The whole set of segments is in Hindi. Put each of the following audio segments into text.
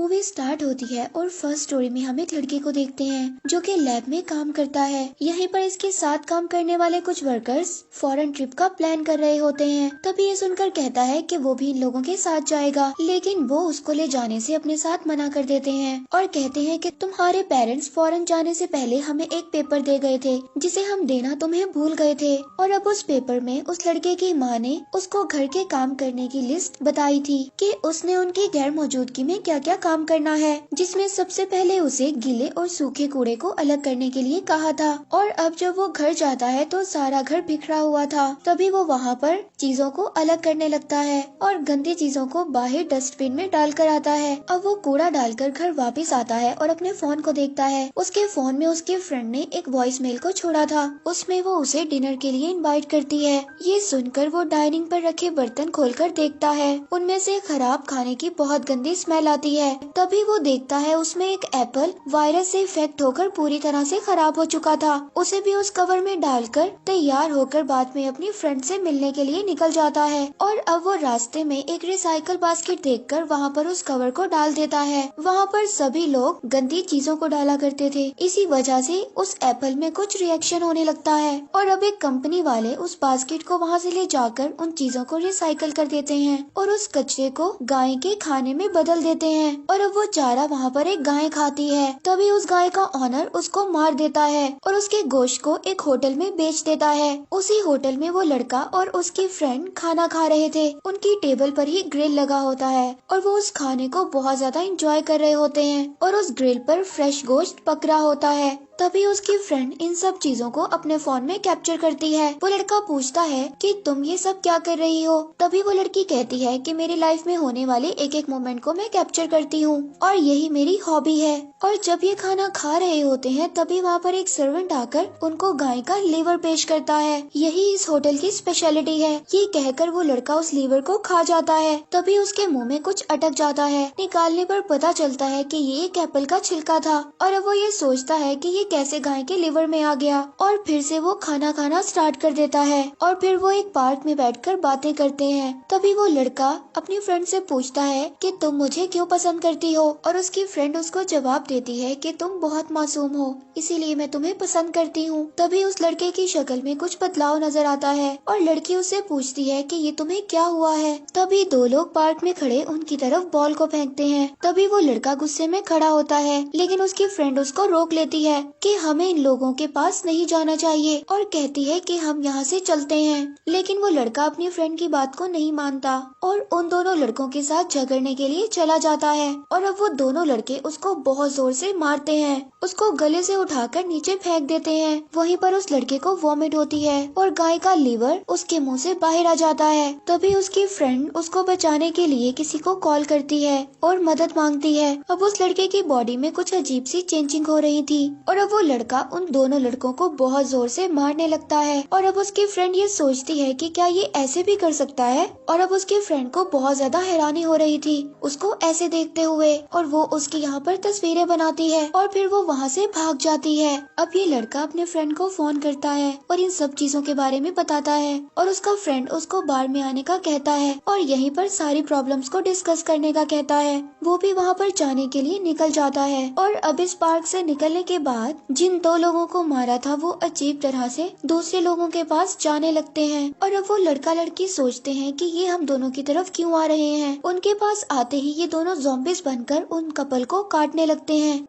मूवी स्टार्ट होती है और फर्स्ट स्टोरी में हम एक लड़के को देखते हैं जो कि लैब में काम करता है। यहीं पर इसके साथ काम करने वाले कुछ वर्कर्स फॉरेन ट्रिप का प्लान कर रहे होते हैं। तभी ये सुनकर कहता है कि वो भी इन लोगों के साथ जाएगा, लेकिन वो उसको ले जाने से अपने साथ मना कर देते हैं और कहते हैं कि तुम्हारे पेरेंट्स फॉरेन जाने से पहले हमें एक पेपर दे गए थे जिसे हम देना तुम्हें भूल गए थे। और अब उस पेपर में उस लड़के की माँ ने उसको घर के काम करने की लिस्ट बताई थी कि उसने उनकी गैर मौजूदगी में क्या क्या काम करना है, जिसमें सबसे पहले उसे गीले और सूखे कूड़े को अलग करने के लिए कहा था। और अब जब वो घर जाता है तो सारा घर बिखरा हुआ था। तभी वो वहाँ पर चीजों को अलग करने लगता है और गंदी चीजों को बाहर डस्टबिन में डाल कर आता है। अब वो कूड़ा डालकर घर वापस आता है और अपने फोन को देखता है। उसके फोन में उसके फ्रेंड ने एक वॉइस मेल को छोड़ा था, उसमें वो उसे डिनर के लिए इनवाइट करती है। ये सुनकर वो डाइनिंग पर रखे बर्तन खोलकर देखता है, उनमें से खराब खाने की बहुत गंदी स्मेल आती है। तभी वो देखता है उसमें एक एप्पल वायरस से इफेक्ट होकर पूरी तरह से खराब हो चुका था। उसे भी उस कवर में डालकर तैयार होकर बाद में अपनी फ्रेंड से मिलने के लिए निकल जाता है। और अब वो रास्ते में एक रिसाइकल बास्केट देखकर वहाँ पर उस कवर को डाल देता है। वहाँ पर सभी लोग गंदी चीजों को डाला करते थे, इसी वजह से उस एप्पल में कुछ रिएक्शन होने लगता है। और अब एक कंपनी वाले उस बास्केट को वहाँ से ले जाकर उन चीजों को रिसाइकल कर देते हैं और उस कचरे को गाय के खाने में बदल देते हैं। और अब वो चारा वहाँ पर एक गाय खाती है। तभी उस गाय का ऑनर उसको मार देता है और उसके गोश्त को एक होटल में बेच देता है। उसी होटल में वो लड़का और उसकी फ्रेंड खाना खा रहे थे। उनकी टेबल पर ही ग्रिल लगा होता है और वो उस खाने को बहुत ज्यादा एंजॉय कर रहे होते हैं और उस ग्रिल पर फ्रेश गोश्त पक रहा होता है। तभी उसकी फ्रेंड इन सब चीजों को अपने फोन में कैप्चर करती है। वो लड़का पूछता है कि तुम ये सब क्या कर रही हो। तभी वो लड़की कहती है कि मेरी लाइफ में होने वाले एक एक मोमेंट को मैं कैप्चर करती हूँ और यही मेरी हॉबी है। और जब ये खाना खा रहे होते हैं तभी वहाँ पर एक सर्वेंट आकर उनको गाय का लीवर पेश करता है। यही इस होटल की स्पेशलिटी है। ये कहकर वो लड़का उस लीवर को खा जाता है। तभी उसके मुँह में कुछ अटक जाता है। निकालने पर पता चलता है कि ये एक एप्पल का छिलका था। और अब वो ये सोचता है कि कैसे गाय के लिवर में आ गया और फिर से वो खाना खाना स्टार्ट कर देता है। और फिर वो एक पार्क में बैठकर बातें करते हैं। तभी वो लड़का अपनी फ्रेंड से पूछता है कि तुम मुझे क्यों पसंद करती हो। और उसकी फ्रेंड उसको जवाब देती है कि तुम बहुत मासूम हो, इसीलिए मैं तुम्हें पसंद करती हूँ। तभी उस लड़के की शक्ल में कुछ बदलाव नजर आता है और लड़की उससे पूछती है कि ये तुम्हें क्या हुआ है। तभी दो लोग पार्क में खड़े उनकी तरफ बॉल को फेंकते हैं। तभी वो लड़का गुस्से में खड़ा होता है, लेकिन उसकी फ्रेंड उसको रोक लेती है कि हमें इन लोगों के पास नहीं जाना चाहिए और कहती है कि हम यहाँ से चलते हैं। लेकिन वो लड़का अपनी फ्रेंड की बात को नहीं मानता और उन दोनों लड़कों के साथ झगड़ने के लिए चला जाता है। और अब वो दोनों लड़के उसको बहुत जोर से मारते हैं, उसको गले से उठाकर नीचे फेंक देते हैं। वहीं पर उस लड़के को वॉमिट होती है और गाय का लीवर उसके मुंह से बाहर आ जाता है। तभी उसकी फ्रेंड उसको बचाने के लिए किसी को कॉल करती है और मदद मांगती है। अब उस लड़के की बॉडी में कुछ अजीब सी चेंजिंग हो रही थी और अब वो लड़का उन दोनों लड़कों को बहुत जोर से मारने लगता है। और अब उसकी फ्रेंड ये सोचती है कि क्या ये ऐसे भी कर सकता है। और अब उसकी फ्रेंड को बहुत ज्यादा हैरानी हो रही थी उसको ऐसे देखते हुए और वो उसकी यहाँ पर तस्वीरें बनाती है और फिर वो वहाँ से भाग जाती है। अब ये लड़का अपने फ्रेंड को फोन करता है और इन सब चीजों के बारे में बताता है और उसका फ्रेंड उसको बार में आने का कहता है और यहीं पर सारी प्रॉब्लम्स को डिस्कस करने का कहता है। वो भी वहाँ पर जाने के लिए निकल जाता है। और अब इस पार्क से निकलने के बाद जिन दो लोगों को मारा था वो अजीब तरह से दूसरे लोगों के पास जाने लगते हैं। और अब वो लड़का लड़की सोचते हैं कि ये हम दोनों की तरफ क्यों आ रहे हैं। उनके पास आते ही ये दोनों ज़ॉम्बीज बनकर उन कपल को काटने लगते हैं।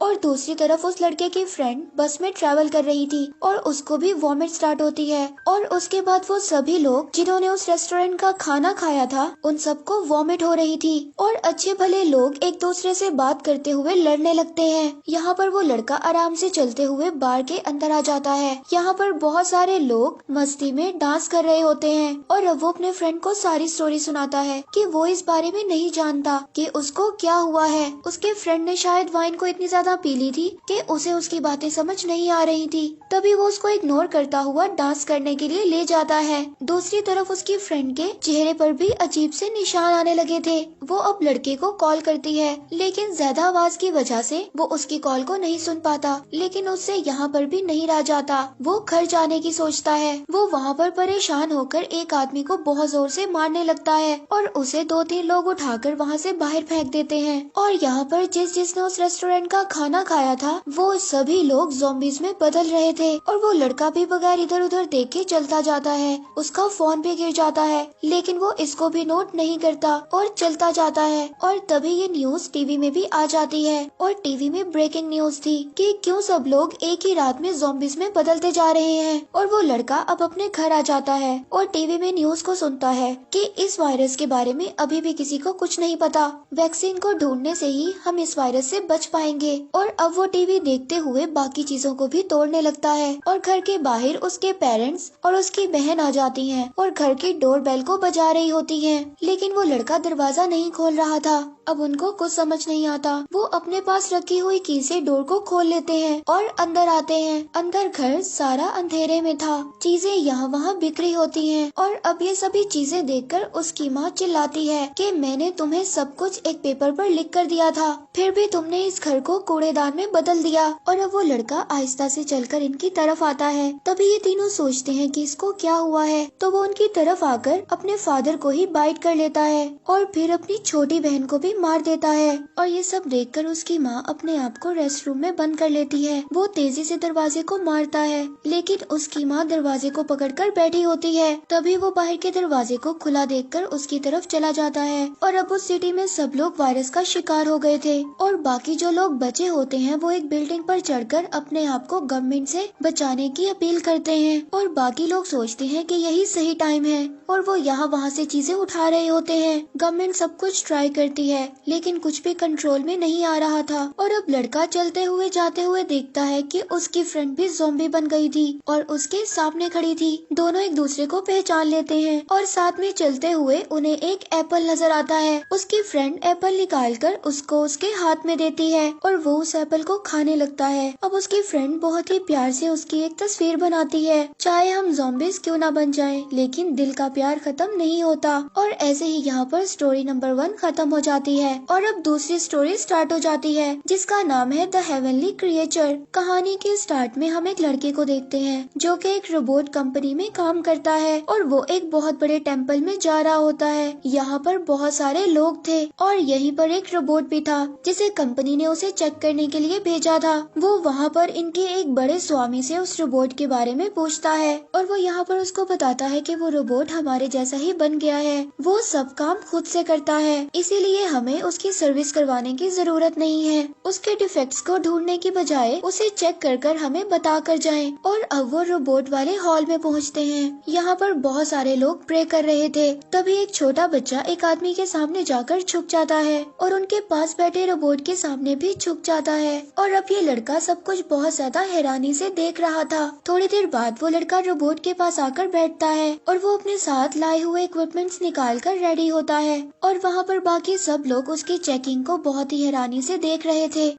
और दूसरी तरफ उस लड़के की फ्रेंड बस में ट्रैवल कर रही थी और उसको भी वॉमिट स्टार्ट होती है। और उसके बाद वो सभी लोग जिन्होंने उस रेस्टोरेंट का खाना खाया था उन सबको वॉमिट हो रही थी और अच्छे भले लोग एक दूसरे से बात करते हुए लड़ने लगते हैं। यहाँ पर वो लड़का आराम से चलते हुए बार के अंदर आ जाता है। यहाँ पर बहुत सारे लोग मस्ती में डांस कर रहे होते हैं और अब वो अपने फ्रेंड को सारी स्टोरी सुनाता है कि वो इस बारे में नहीं जानता कि उसको क्या हुआ है। उसके फ्रेंड ने शायद वाइन को इतनी ज्यादा ज्यादा पीली थी कि उसे उसकी बातें समझ नहीं आ रही थी। तभी वो उसको इग्नोर करता हुआ डांस करने के लिए ले जाता है। दूसरी तरफ उसकी फ्रेंड के चेहरे पर भी अजीब से निशान आने लगे थे। वो अब लड़के को कॉल करती है, लेकिन ज्यादा आवाज की वजह से वो उसकी कॉल को नहीं सुन पाता। लेकिन उससे यहाँ पर भी नहीं रह जाता। वो घर जाने की सोचता है। वो वहाँ पर परेशान होकर एक आदमी को बहुत जोर से मारने लगता है और उसे 2-3 लोग उठाकर वहाँ से बाहर फेंक देते हैं। और यहाँ पर जिसने उस रेस्टोरेंट का खाना खाया था वो सभी लोग ज़ॉम्बीज़ में बदल रहे थे। और वो लड़का भी बगैर इधर उधर देख के चलता जाता है। उसका फोन भी गिर जाता है, लेकिन वो इसको भी नोट नहीं करता और चलता जाता है। और तभी ये न्यूज टीवी में भी आ जाती है और टीवी में ब्रेकिंग न्यूज थी कि क्यों सब लोग एक ही रात में ज़ॉम्बीज़ में बदलते जा रहे हैं। और वो लड़का अब अपने घर आ जाता है और टीवी में न्यूज को सुनता है कि इस वायरस के बारे में अभी भी किसी को कुछ नहीं पता। वैक्सीन को ढूंढने से ही हम इस वायरस से बच पाएंगे। और अब वो टीवी देखते हुए बाकी चीजों को भी तोड़ने लगता है। और घर के बाहर उसके पेरेंट्स और उसकी बहन आ जाती हैं और घर की डोर बेल को बजा रही होती हैं। लेकिन वो लड़का दरवाजा नहीं खोल रहा था। अब उनको कुछ समझ नहीं आता। वो अपने पास रखी हुई की से डोर को खोल लेते हैं और अंदर आते हैं। अंदर घर सारा अंधेरे में था। चीजें यहाँ वहाँ बिखरी होती हैं। और अब ये सभी चीजें देखकर उसकी माँ चिल्लाती है कि मैंने तुम्हें सब कुछ एक पेपर पर लिख कर दिया था, फिर भी तुमने इस घर को कूड़ेदान में बदल दिया। और अब वो लड़का आहिस्ता से चलकर इनकी तरफ आता है। तभी ये तीनों सोचते हैं कि इसको क्या हुआ है, तो वो उनकी तरफ आकर अपने फादर को ही बाइट कर लेता है और फिर अपनी छोटी बहन को भी मार देता है। और ये सब देखकर उसकी माँ अपने आप को रेस्ट रूम में बंद कर लेती है। वो तेजी से दरवाजे को मारता है, लेकिन उसकी माँ दरवाजे को पकड़कर बैठी होती है। तभी वो बाहर के दरवाजे को खुला देखकर उसकी तरफ चला जाता है। और अब उस सिटी में सब लोग वायरस का शिकार हो गए थे और बाकी जो लोग बचे होते हैं वो एक बिल्डिंग पर चढ़कर अपने आप को गवर्नमेंट से बचाने की अपील करते हैं। और बाकी लोग सोचते हैं कि यही सही टाइम है और वो यहाँ वहाँ से चीजें उठा रहे होते हैं। गवर्नमेंट सब कुछ ट्राई करती है, लेकिन कुछ भी कंट्रोल में नहीं आ रहा था। और अब लड़का चलते हुए जाते हुए देखता है कि उसकी फ्रेंड भी ज़ॉम्बी बन गई थी और उसके सामने खड़ी थी। दोनों एक दूसरे को पहचान लेते हैं और साथ में चलते हुए उन्हें एक एप्पल नजर आता है। उसकी फ्रेंड एप्पल निकालकर उसको उसके हाथ में देती है और वो उस एप्पल को खाने लगता है। अब उसकी फ्रेंड बहुत ही प्यार से उसकी एक तस्वीर बनाती है। चाहे हम ज़ॉम्बीज़ क्यों ना बन जाएं, लेकिन दिल का प्यार खत्म नहीं होता। और ऐसे ही यहाँ पर स्टोरी नंबर 1 खत्म हो जाती है और अब दूसरी स्टोरी स्टार्ट हो जाती है जिसका नाम है द हेवनली क्रिएचर। कहानी के स्टार्ट में हम एक लड़के को देखते हैं जो कि एक रोबोट कंपनी में काम करता है और वो एक बहुत बड़े टेम्पल में जा रहा होता है। यहाँ पर बहुत सारे लोग थे और यहीं पर एक रोबोट भी था जिसे कंपनी ने उसे चेक करने के लिए भेजा था। वो वहाँ पर इनके एक बड़े स्वामी से उस रोबोट के बारे में पूछता है और वो यहाँ पर उसको बताता है कि वो रोबोट हमारे जैसा ही बन गया है। वो सब काम खुद से करता है, इसीलिए हमें उसकी सर्विस करवाने की जरूरत नहीं है। उसके डिफेक्ट्स को ढूंढने की बजाय उसे चेक कर हमें बता कर जाएं। और अब वो रोबोट वाले हॉल में पहुंचते हैं। यहाँ पर बहुत सारे लोग प्रे कर रहे थे। तभी एक छोटा बच्चा एक आदमी के सामने जाकर झुक जाता है और उनके पास बैठे रोबोट के सामने भी झुक जाता है। और अब ये लड़का सब कुछ बहुत ज्यादा हैरानी से देख रहा था। थोड़ी देर बाद वो लड़का रोबोट के पास आकर बैठता है और वो अपने साथ लाए हुए इक्विपमेंट्स निकाल कर रेडी होता है। और वहाँ पर बाकी सब लोग उसकी चेकिंग को बहुत ही हैरानी से देख रहे थे।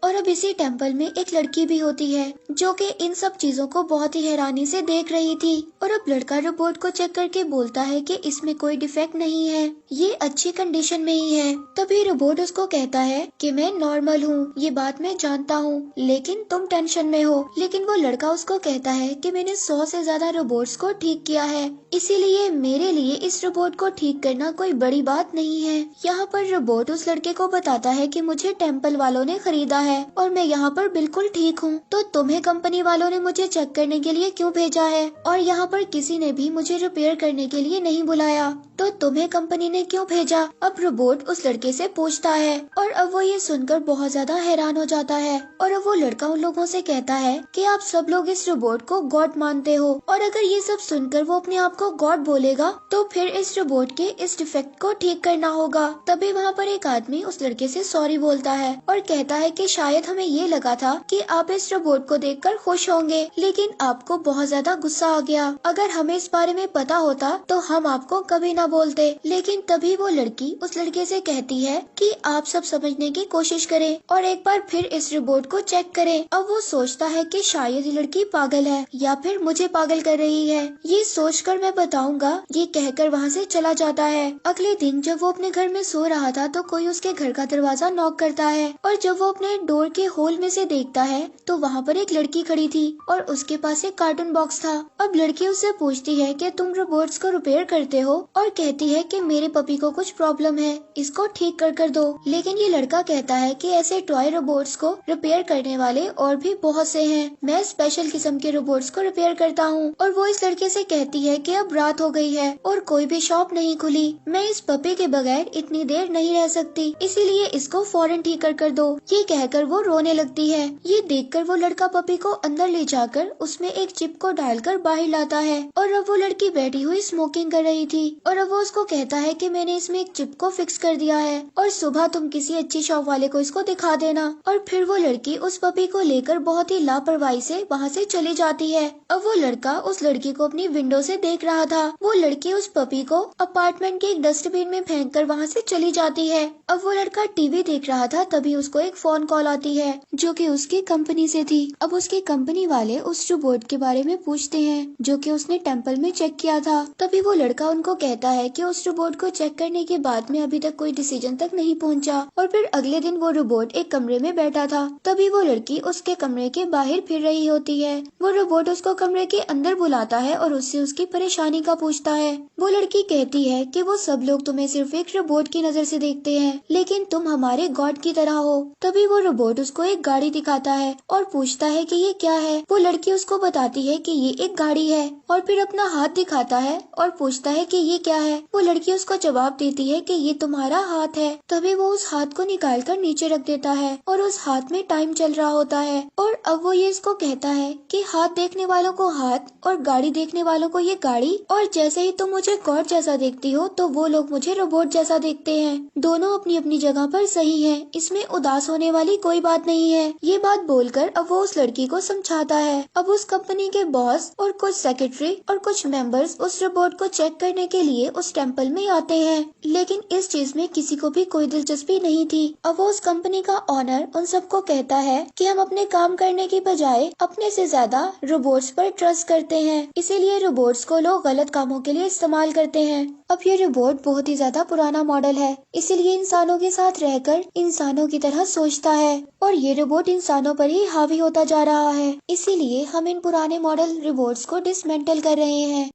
और अब इसी टेम्पल में एक लड़की भी होती है जो कि इन सब चीजों को बहुत ही हैरानी से देख रही थी। और अब लड़का रोबोट को चेक करके बोलता है कि इसमें कोई डिफेक्ट नहीं है, ये अच्छी कंडीशन में ही है। तभी रोबोट उसको कहता है कि मैं नॉर्मल हूँ, ये बात मैं जानता हूँ, लेकिन तुम टेंशन में हो। लेकिन वो लड़का उसको कहता है कि मैंने 100 से ज्यादा रोबोट्स को ठीक किया है, इसीलिए मेरे लिए इस रोबोट को ठीक करना कोई बड़ी बात नहीं है। यहाँ पर रोबोट उस लड़के को बताता है कि मुझे टेम्पल वालों ने खरीदा है और मैं यहाँ पर बिल्कुल ठीक हूँ, तो तुम्हें कंपनी वालों ने मुझे चेक करने के लिए क्यों भेजा है और यहाँ पर किसी ने भी मुझे रिपेयर करने के लिए नहीं बुलाया, तो तुम्हें कंपनी ने क्यों भेजा? अब रोबोट उस लड़के से पूछता है और अब वो ये सुनकर बहुत ज्यादा हैरान हो जाता है। और अब वो लड़का उन लोगों से कहता है कि आप सब लोग इस रोबोट को गॉड मानते हो और अगर ये सब सुनकर वो अपने आप को गॉड बोलेगा तो फिर इस रोबोट के इस डिफेक्ट को ठीक करना होगा। तभी वहाँ पर एक आदमी उस लड़के से सॉरी बोलता है और कहता है कि शायद हमें ये लगा था कि आप इस रोबोट को देखकर खुश होंगे, लेकिन आपको बहुत ज्यादा गुस्सा आ गया। अगर हमें इस बारे में पता होता तो हम आपको कभी ना बोलते। लेकिन तभी वो लड़की उस लड़के से कहती है कि आप सब समझने की कोशिश करें और एक बार फिर इस रिपोर्ट को चेक करें। अब वो सोचता है कि शायद ये लड़की पागल है या फिर मुझे पागल कर रही है। ये सोचकर मैं बताऊंगा, ये कहकर वहाँ से चला जाता है। अगले दिन जब वो अपने घर में सो रहा था तो कोई उसके घर का दरवाजा नॉक करता है और जब वो अपने डोर के होल में से देखता है तो वहाँ पर एक लड़की खड़ी थी और उसके पास एक कार्टून बॉक्स था। अब लड़की उससे पूछती है कि तुम रोबोट्स को रिपेयर करते हो और कहती है कि मेरे पपी को कुछ प्रॉब्लम है, इसको ठीक कर दो। लेकिन ये लड़का कहता है कि ऐसे टॉय रोबोट्स को रिपेयर करने वाले और भी बहुत से हैं, मैं स्पेशल किस्म के रोबोट्स को रिपेयर करता हूँ। और वो इस लड़के से कहती है कि अब रात हो गई है और कोई भी शॉप नहीं खुली, मैं इस पपी के बगैर इतनी देर नहीं रह सकती, इसीलिए इसको फौरन ठीक कर दो। ये कहकर वो रोने लगती है। ये देखकर वो लड़का पपी को अंदर ले जाकर उसमें एक चिप को डालकर बाहर लाता है और अब वो लड़की बैठी हुई स्मोकिंग कर रही थी और अब वो उसको कहता है कि मैंने इसमें एक चिप को फिक्स कर दिया है और सुबह तुम किसी अच्छी शॉप वाले को इसको दिखा देना। और फिर वो लड़की उस पपी को लेकर बहुत ही लापरवाही से वहाँ से चली जाती है। अब वो लड़का उस लड़की को अपनी विंडो से देख रहा था। वो लड़की उस पपी को अपार्टमेंट के एक डस्टबिन में फेंक कर वहाँ से चली जाती है। अब वो लड़का टीवी देख रहा था, तभी उसको एक फोन कॉल आती है जो कि उसकी कंपनी से थी। अब उसकी कंपनी वाले उस रोबोट के बारे में पूछते हैं जो कि उसने टेम्पल में चेक किया था। तभी वो लड़का उनको कहता है कि उस रोबोट को चेक करने के बाद में अभी तक कोई डिसीजन तक नहीं पहुंचा। और फिर अगले दिन वो रोबोट एक कमरे में बैठा था। तभी वो लड़की उसके कमरे के बाहर फिर रही होती है। वो रोबोट उसको कमरे के अंदर बुलाता है और उससे उसकी परेशानी का पूछता है। वो लड़की कहती है कि वो सब लोग तुम्हें सिर्फ एक रोबोट की नजर से देखते हैं, लेकिन तुम हमारे गॉड की तरह हो। तभी वो रोबोट उसको एक गाड़ी दिखाता है और पूछता है कि ये क्या है। वो लड़की उसको बताती है कि ये एक गाड़ी है और फिर अपना हाथ दिखाता है और पूछता है कि ये क्या है। वो लड़की उसको जवाब देती है कि ये तुम्हारा हाथ है। तभी वो उस हाथ को निकाल कर नीचे रख देता है और उस हाथ में टाइम चल रहा होता है। और अब वो ये इसको कहता है कि हाथ देखने वालों को हाथ और गाड़ी देखने वालों को ये गाड़ी, और जैसे ही तुम मुझे गॉड जैसा देखती हो तो वो लोग मुझे रोबोट जैसा देखते हैं। दोनों अपनी अपनी जगह पर सही है, इसमें उदास होने वाली कोई बात नहीं है। ये बात बोलकर अब वो उस लड़की को समझाता है। अब उस कंपनी के बॉस और कुछ सेक्रेटरी और कुछ मेंबर्स उस रोबोट को चेक करने के लिए उस टेम्पल में आते हैं, लेकिन इस चीज में किसी को भी कोई दिलचस्पी नहीं थी। अब वो उस कंपनी का ऑनर उन सबको कहता है कि हम अपने काम करने की बजाय अपने से ज्यादा रोबोट्स पर ट्रस्ट करते हैं, इसीलिए रोबोट्स को लोग गलत कामों के लिए इस्तेमाल करते हैं। अब ये रोबोट बहुत ही ज्यादा पुराना मॉडल है, इसीलिए इंसानों के साथ रहकर इंसानों की तरह सोचता है और ये रोबोट इंसानों पर ही हावी होता जा रहा है, इसीलिए हम इन पुराने मॉडल रोबोट्स को डिसमेंटल कर रहे हैं।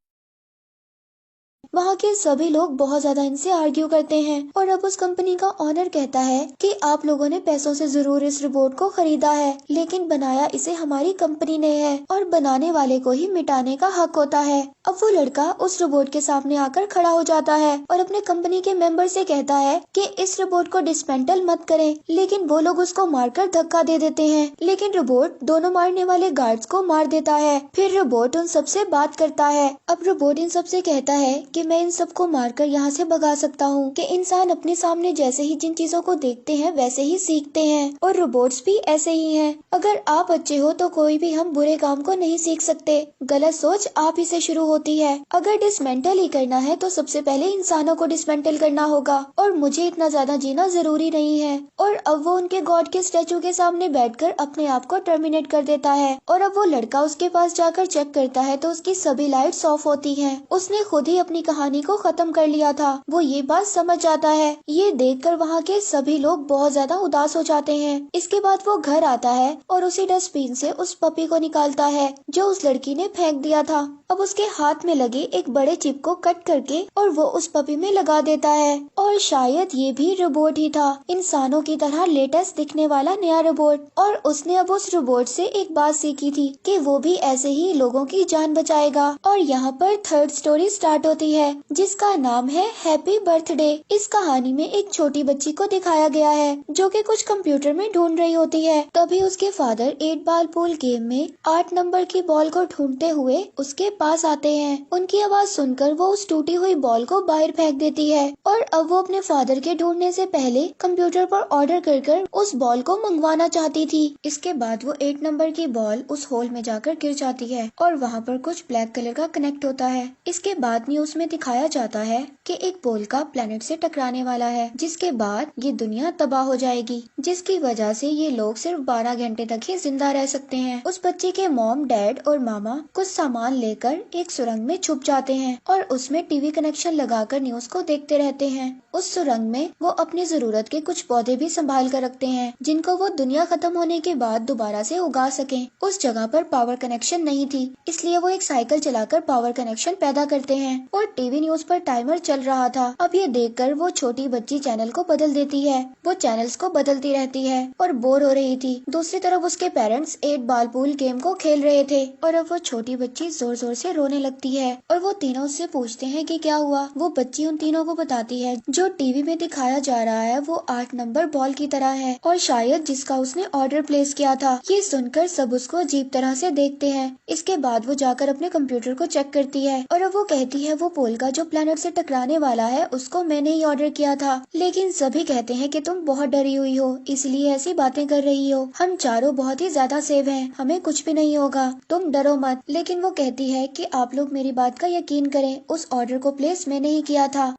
वहाँ के सभी लोग बहुत ज्यादा इनसे आर्ग्यू करते हैं और अब उस कंपनी का ऑनर कहता है कि आप लोगों ने पैसों से जरूर इस रोबोट को खरीदा है, लेकिन बनाया इसे हमारी कंपनी ने है और बनाने वाले को ही मिटाने का हक होता है। अब वो लड़का उस रोबोट के सामने आकर खड़ा हो जाता है और अपने कंपनी के मेंबर से कहता है कि इस रोबोट को डिसमेंटल मत करें, लेकिन वो लोग उसको मारकर धक्का दे देते हैं। लेकिन रोबोट दोनों मारने वाले गार्ड्स को मार देता है। फिर रोबोट उन सबसे बात करता है। अब रोबोट इन सबसे कहता है कि मैं इन सबको मारकर यहाँ से भगा सकता हूँ, कि इंसान अपने सामने जैसे ही जिन चीजों को देखते हैं वैसे ही सीखते हैं और रोबोट्स भी ऐसे ही हैं। अगर आप अच्छे हो तो कोई भी हम बुरे काम को नहीं सीख सकते, गलत सोच आप ही से शुरू होती है। अगर डिसमेंटल ही करना है तो सबसे पहले इंसानों को डिसमेंटल करना होगा और मुझे इतना ज्यादा जीना जरूरी नहीं है। और अब वो उनके गॉड के स्टैचू के सामने बैठकर अपने आप को टर्मिनेट कर देता है और अब वो लड़का उसके पास जाकर चेक करता है तो उसकी सभी लाइट्स ऑफ होती हैं। उसने खुद ही अपनी कहानी को खत्म कर लिया था। वो ये बात समझ जाता है। ये देखकर वहाँ के सभी लोग बहुत ज्यादा उदास हो जाते हैं। इसके बाद वो घर आता है और उसी डस्टबिन से उस पपी को निकालता है जो उस लड़की ने फेंक दिया था। अब उसके हाथ में लगे एक बड़े चिप को कट करके और वो उस पपी में लगा देता है और शायद ये भी रोबोट ही था, इंसानों की तरह लेटेस्ट दिखने वाला नया रोबोट। और उसने अब उस रोबोट से एक बात सीखी थी कि वो भी ऐसे ही लोगों की जान बचाएगा। और यहाँ पर थर्ड स्टोरी स्टार्ट होती है जिसका नाम है हैप्पी बर्थडे। इस कहानी में एक छोटी बच्ची को दिखाया गया है जो कि कुछ कंप्यूटर में ढूंढ रही होती है। तभी उसके फादर 8 बॉल पूल गेम में 8 नंबर की बॉल को ढूंढते हुए उसके पास आते हैं। उनकी आवाज सुनकर वो उस टूटी हुई बॉल को बाहर फेंक देती है और अब वो अपने फादर के ढूंढने से पहले कंप्यूटर पर ऑर्डर कर उस बॉल को मंगवाना चाहती थी। इसके बाद वो 8 नंबर की बॉल उस होल में जाकर गिर जाती है और वहाँ पर कुछ ब्लैक कलर का कनेक्ट होता है। इसके बाद न्यूज में में दिखाया जाता है कि एक पोल्का प्लेनेट से टकराने वाला है, जिसके बाद ये दुनिया तबाह हो जाएगी, जिसकी वजह से ये लोग सिर्फ 12 घंटे तक ही जिंदा रह सकते हैं। उस बच्चे के मॉम, डैड और मामा कुछ सामान लेकर एक सुरंग में छुप जाते हैं और उसमें टीवी कनेक्शन लगाकर न्यूज को देखते रहते हैं। उस सुरंग में वो अपनी जरूरत के कुछ पौधे भी संभाल कर रखते हैं, जिनको वो दुनिया खत्म होने के बाद दोबारा से उगा सकें। उस जगह पर पावर कनेक्शन नहीं थी, इसलिए वो एक साइकिल चलाकर पावर कनेक्शन पैदा करते हैं और टीवी न्यूज पर टाइमर चल रहा था। अब ये देखकर वो छोटी बच्ची चैनल को बदल देती है। वो चैनल्स को बदलती रहती है और बोर हो रही थी। दूसरी तरफ उसके पेरेंट्स 8 बॉल पूल गेम को खेल रहे थे और अब वो छोटी बच्ची जोर जोर से रोने लगती है और वो तीनों उससे पूछते हैं कि क्या हुआ। वो बच्ची उन तीनों को बताती है जो टीवी में दिखाया जा रहा है वो 8 नंबर बॉल की तरह है और शायद जिसका उसने ऑर्डर प्लेस किया था। ये सुनकर सब उसको अजीब तरह से देखते हैं। इसके बाद वो जाकर अपने कंप्यूटर को चेक करती है और अब वो कहती है वो पोल्का जो प्लेनेट से टकराने वाला है उसको मैंने ही ऑर्डर किया था। लेकिन सभी कहते हैं कि तुम बहुत डरी हुई हो, इसलिए ऐसी बातें कर रही हो। हम चारों बहुत ही ज्यादा सेफ हैं, हमें कुछ भी नहीं होगा, तुम डरो मत। लेकिन वो कहती है कि आप लोग मेरी बात का यकीन करें, उस ऑर्डर को प्लेस मैंने ही किया था।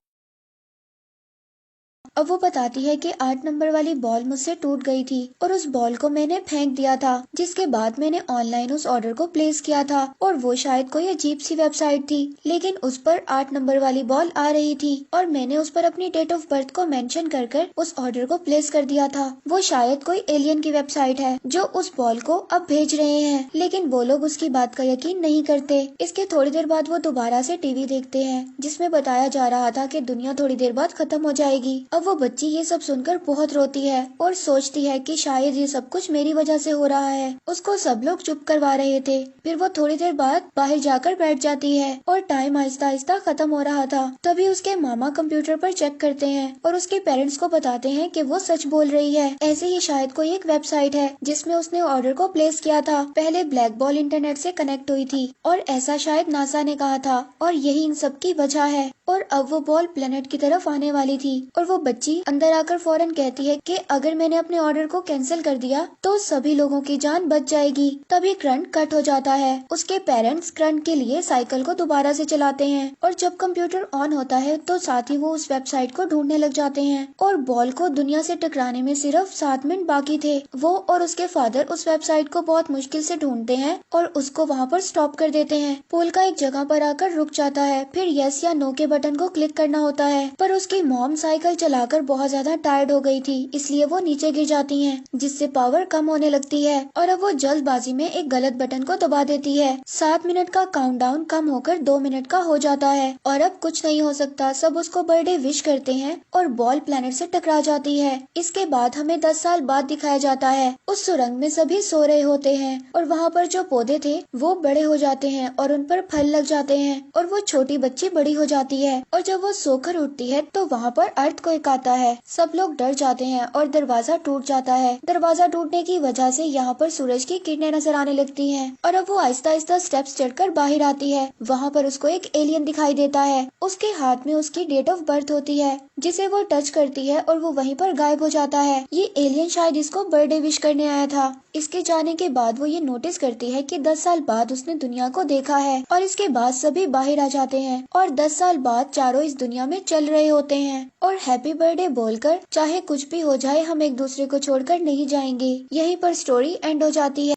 अब वो बताती है कि 8 नंबर वाली बॉल मुझसे टूट गई थी और उस बॉल को मैंने फेंक दिया था, जिसके बाद मैंने ऑनलाइन उस ऑर्डर को प्लेस किया था और वो शायद कोई अजीब सी वेबसाइट थी, लेकिन उस पर 8 नंबर वाली बॉल आ रही थी और मैंने उस पर अपनी डेट ऑफ बर्थ को मेंशन कर कर उस ऑर्डर को प्लेस कर दिया था। वो शायद कोई एलियन की वेबसाइट है जो उस बॉल को अब भेज रहे हैं, लेकिन वो लोग उसकी बात का यकीन नहीं करते। इसके थोड़ी देर बाद वो दोबारा से टीवी देखते हैं जिसमें बताया जा रहा था कि दुनिया थोड़ी देर बाद खत्म हो जाएगी। अब वो बच्ची ये सब सुनकर बहुत रोती है और सोचती है कि शायद ये सब कुछ मेरी वजह से हो रहा है। उसको सब लोग चुप करवा रहे थे। फिर वो थोड़ी देर बाद बाहर जाकर बैठ जाती है और टाइम आहिस्ता आहिस्ता खत्म हो रहा था। तभी उसके मामा कंप्यूटर पर चेक करते हैं और उसके पेरेंट्स को बताते हैं कि वो सच बोल रही है। ऐसे ही शायद कोई एक वेबसाइट है जिसमें उसने ऑर्डर को प्लेस किया था। पहले ब्लैक बॉल इंटरनेट से कनेक्ट हुई थी और ऐसा शायद नासा ने कहा था और यही इन सब की वजह है। और अब वो बॉल प्लेनेट की तरफ आने वाली थी और वो बच्ची अंदर आकर फौरन कहती है कि अगर मैंने अपने ऑर्डर को कैंसिल कर दिया तो सभी लोगों की जान बच जाएगी। तभी करंट कट हो जाता है। उसके पेरेंट्स करंट के लिए साइकिल को दोबारा से चलाते हैं और जब कंप्यूटर ऑन होता है तो साथ ही वो उस वेबसाइट को ढूंढने लग जाते हैं और बॉल को दुनिया से टकराने में सिर्फ 7 मिनट बाकी थे। वो और उसके फादर उस वेबसाइट को बहुत मुश्किल से ढूंढते हैं और उसको वहाँ पर स्टॉप कर देते हैं। पोल का एक जगह पर आकर रुक जाता है। फिर यस या नो के बटन को क्लिक करना होता है, पर उसकी मॉम साइकिल चलाकर बहुत ज्यादा टायर्ड हो गई थी, इसलिए वो नीचे गिर जाती हैं, जिससे पावर कम होने लगती है और अब वो जल्दबाजी में एक गलत बटन को दबा देती है। 7 मिनट का काउंटडाउन कम होकर 2 मिनट का हो जाता है और अब कुछ नहीं हो सकता। सब उसको बर्थडे विश करते हैं और बॉल प्लेनेट से टकरा जाती है। इसके बाद हमें 10 साल बाद दिखाया जाता है। उस सुरंग में सभी सो रहे होते हैं और वहाँ पर जो पौधे थे वो बड़े हो जाते हैं और उन पर फल लग जाते हैं और वो छोटी बच्ची बड़ी हो जाती है और जब वो सोकर उठती है तो वहाँ पर अर्थक्वेक आता है। सब लोग डर जाते हैं और दरवाजा टूट जाता है। दरवाजा टूटने की वजह से यहाँ पर सूरज की किरणें नजर आने लगती हैं और अब वो आहिस्ता आहिस्ता स्टेप्स चढ़कर बाहर आती है। वहाँ पर उसको एक एलियन दिखाई देता है। उसके हाथ में उसकी डेट ऑफ बर्थ होती है जिसे वो टच करती है और वो वहीं पर गायब हो जाता है। ये एलियन शायद इसको बर्थडे विश करने आया था। इसके जाने के बाद वो ये नोटिस करती है कि 10 साल बाद उसने दुनिया को देखा है और इसके बाद सभी बाहर आ जाते हैं और 10 साल बाद चारों इस दुनिया में चल रहे होते हैं और हैप्पी बर्थडे बोलकर चाहे कुछ भी हो जाए हम एक दूसरे को छोड़कर नहीं जाएंगे। यहीं पर स्टोरी एंड हो जाती है।